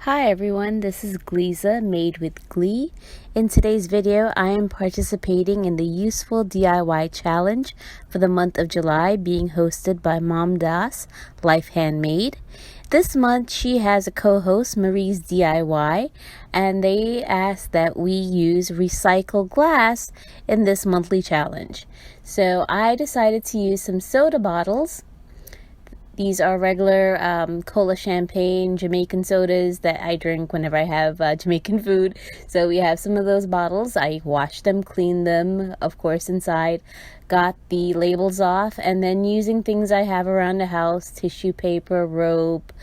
Hi everyone, this is Gliza, Made with Glee. In today's video, I am participating in the Useful DIY Challenge for the month of July, being hosted by Mom Das, Life Handmade. This month, she has a co-host, Marie's DIY, and they asked that we use recycled glass in this monthly challenge. So I decided to use some soda bottles. These are regular cola champagne Jamaican sodas that I drink whenever I have Jamaican food. So we have some of those bottles. I washed them, cleaned them, of course, inside, got the labels off, and then using things I have around the house, tissue paper, rope,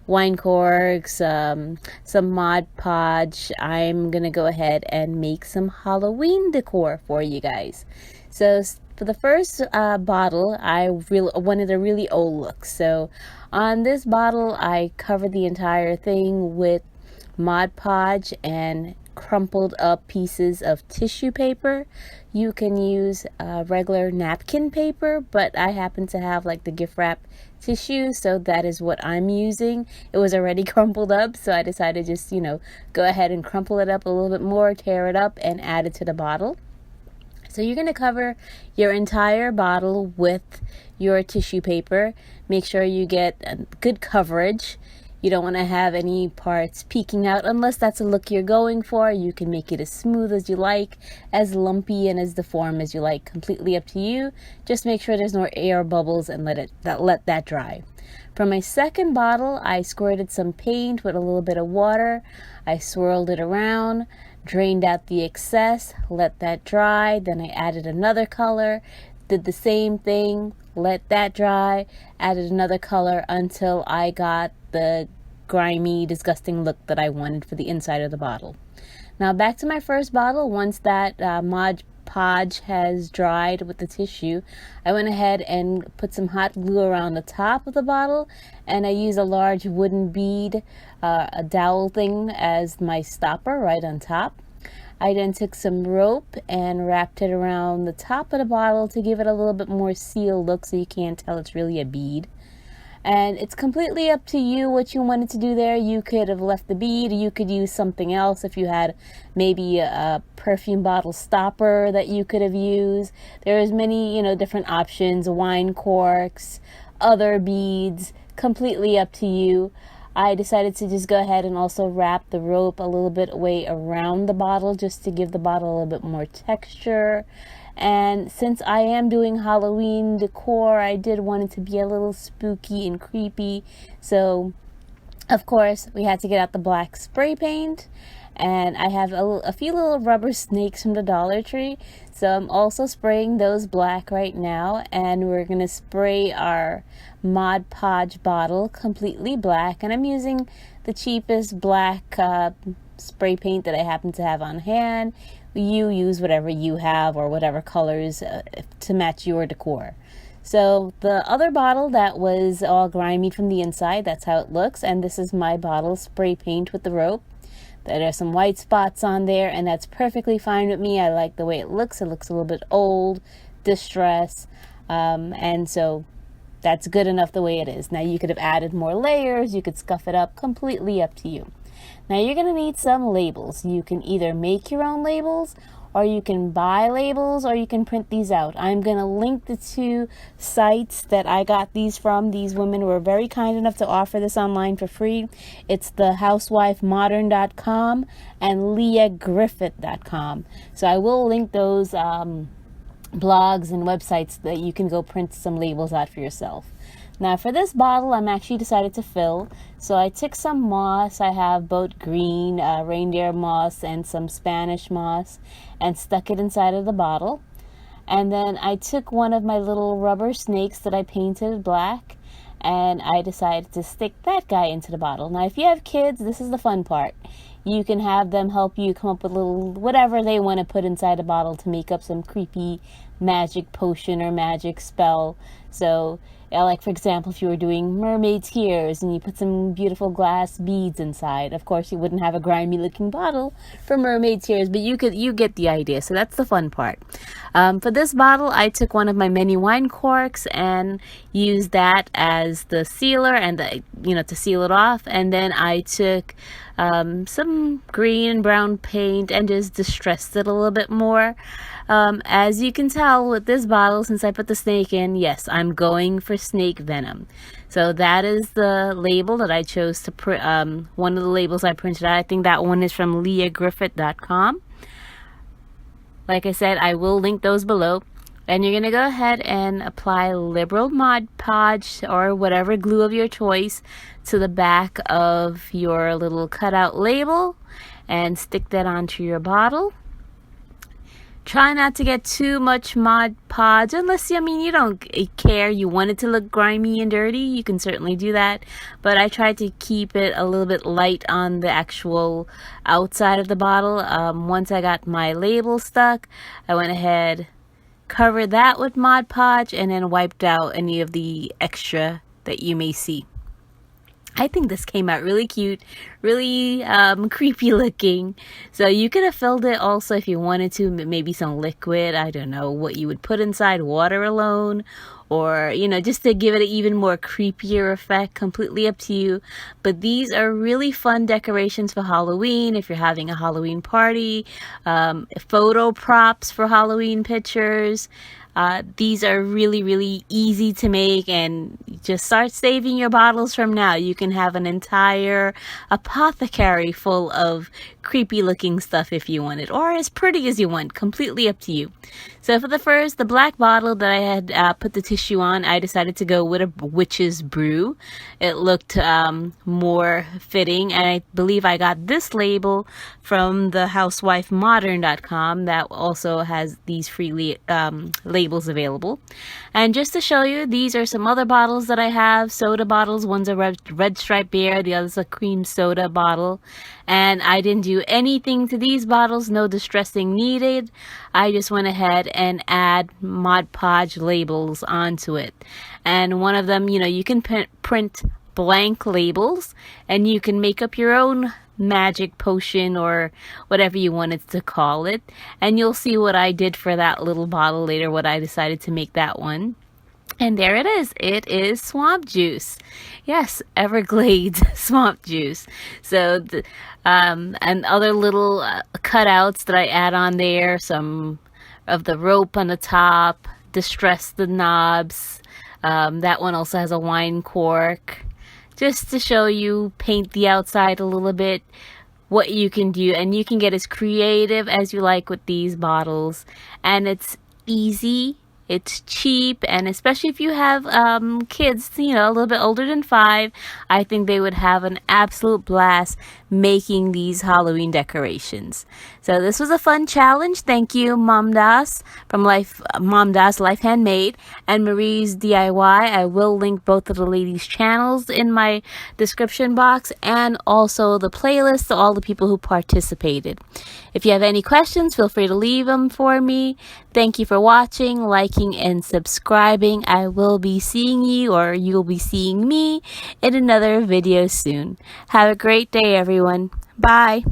wine corks, some Mod Podge, I'm gonna go ahead and make some Halloween decor for you guys. So for the first bottle, I wanted a really old look. So on this bottle, I covered the entire thing with Mod Podge and crumpled up pieces of tissue paper. You can use regular napkin paper, but I happen to have like the gift wrap tissue, so that is what I'm using. It was already crumpled up, so I decided just, go ahead and crumple it up a little bit more, tear it up, and add it to the bottle. So you're going to cover your entire bottle with your tissue paper. Make sure you get good coverage. You don't want to have any parts peeking out unless that's a look you're going for. You can make it as smooth as you like, as lumpy and as deformed as you like. Completely up to you. Just make sure there's no air bubbles and let that dry. For my second bottle, I squirted some paint with a little bit of water. I swirled it around, drained out the excess, let that dry. Then I added another color, did the same thing, let that dry, added another color until I got the grimy, disgusting look that I wanted for the inside of the bottle. Now back to my first bottle. Once that Mod Podge has dried with the tissue, I went ahead and put some hot glue around the top of the bottle, and I used a large wooden bead, a dowel thing, as my stopper right on top. I then took some rope and wrapped it around the top of the bottle to give it a little bit more sealed look so you can't tell it's really a bead. And it's completely up to you what you wanted to do there. You could have left the bead, you could use something else if you had maybe a perfume bottle stopper that you could have used. There's many, different options, wine corks, other beads, completely up to you. I decided to just go ahead and also wrap the rope a little bit away around the bottle just to give the bottle a little bit more texture. And since I am doing Halloween decor, I did want it to be a little spooky and creepy. So, of course, we had to get out the black spray paint. And I have a few little rubber snakes from the Dollar Tree. So I'm also spraying those black right now. And we're going to spray our Mod Podge bottle completely black. And I'm using the cheapest black spray paint that I happen to have on hand. You use whatever you have or whatever colors to match your decor. So the other bottle that was all grimy from the inside, that's how it looks. And this is my bottle spray paint with the rope. There are some white spots on there, and that's perfectly fine with me. I like the way it looks. It looks a little bit old, distressed, and so that's good enough the way it is. Now you could have added more layers. You could scuff it up, completely up to you. Now you're going to need some labels. You can either make your own labels, or you can buy labels, or you can print these out. I'm going to link the two sites that I got these from. These women were very kind enough to offer this online for free. It's the housewifemodern.com and leahgriffith.com. So I will link those blogs and websites that you can go print some labels out for yourself. Now for this bottle, I'm actually decided to fill. So I took some moss. I have both green reindeer moss and some Spanish moss, and stuck it inside of the bottle. And then I took one of my little rubber snakes that I painted black, and I decided to stick that guy into the bottle. Now if you have kids, this is the fun part. You can have them help you come up with little whatever they want to put inside the bottle to make up some creepy magic potion or magic spell. So like, for example, if you were doing mermaid tears and you put some beautiful glass beads inside, of course you wouldn't have a grimy looking bottle for mermaid tears, but you get the idea. So that's the fun part. For this bottle, I took one of my mini wine corks and used that as the sealer and to seal it off. And then I took some green and brown paint, and just distressed it a little bit more. As you can tell with this bottle, since I put the snake in, yes, I'm going for snake venom. So that is the label that I chose to print. One of the labels I printed out. I think that one is from leahgriffith.com. Like I said, I will link those below. And you're going to go ahead and apply Liberal Mod Podge or whatever glue of your choice to the back of your little cutout label and stick that onto your bottle. Try not to get too much Mod Podge unless, you don't care. You want it to look grimy and dirty, you can certainly do that. But I tried to keep it a little bit light on the actual outside of the bottle. Once I got my label stuck, I went ahead, covered that with Mod Podge, and then wiped out any of the extra that you may see. I think this came out really cute, really creepy looking. So you could have filled it also if you wanted to, maybe some liquid. I don't know what you would put inside, water alone, or just to give it an even more creepier effect. Completely up to you. But these are really fun decorations for Halloween if you're having a Halloween party, photo props for Halloween pictures. These are really, really easy to make, and just start saving your bottles from now. You can have an entire apothecary full of creepy looking stuff if you want it, or as pretty as you want. Completely up to you. So for the black bottle that I had put the tissue on, I decided to go with a witch's brew. It looked more fitting, and I believe I got this label from the housewifemodern.com that also has these free labels available. And just to show you, these are some other bottles that I have, soda bottles. One's a red striped bear, the other's a cream soda bottle. And I didn't do anything to these bottles, no distressing needed. I just went ahead and add Mod Podge labels onto it. And one of them, you can print blank labels, and you can make up your own magic potion or whatever you wanted to call it. And you'll see what I did for that little bottle later, what I decided to make that one. And there it is. It is swamp juice. Yes, Everglades swamp juice. So, and other little cutouts that I add on there. Some of the rope on the top, distress the knobs. That one also has a wine cork. Just to show you, paint the outside a little bit, what you can do. And you can get as creative as you like with these bottles. And it's easy. It's cheap, and especially if you have kids, a little bit older than 5, I think they would have an absolute blast making these Halloween decorations. So this was a fun challenge. Thank you, Mom Das from Life Handmade, and Marie's DIY. I will link both of the ladies' channels in my description box, and also the playlist to all the people who participated. If you have any questions, feel free to leave them for me. Thank you for watching, liking, and subscribing. I will be seeing you, or you'll be seeing me, in another video soon. Have a great day, everyone. Bye.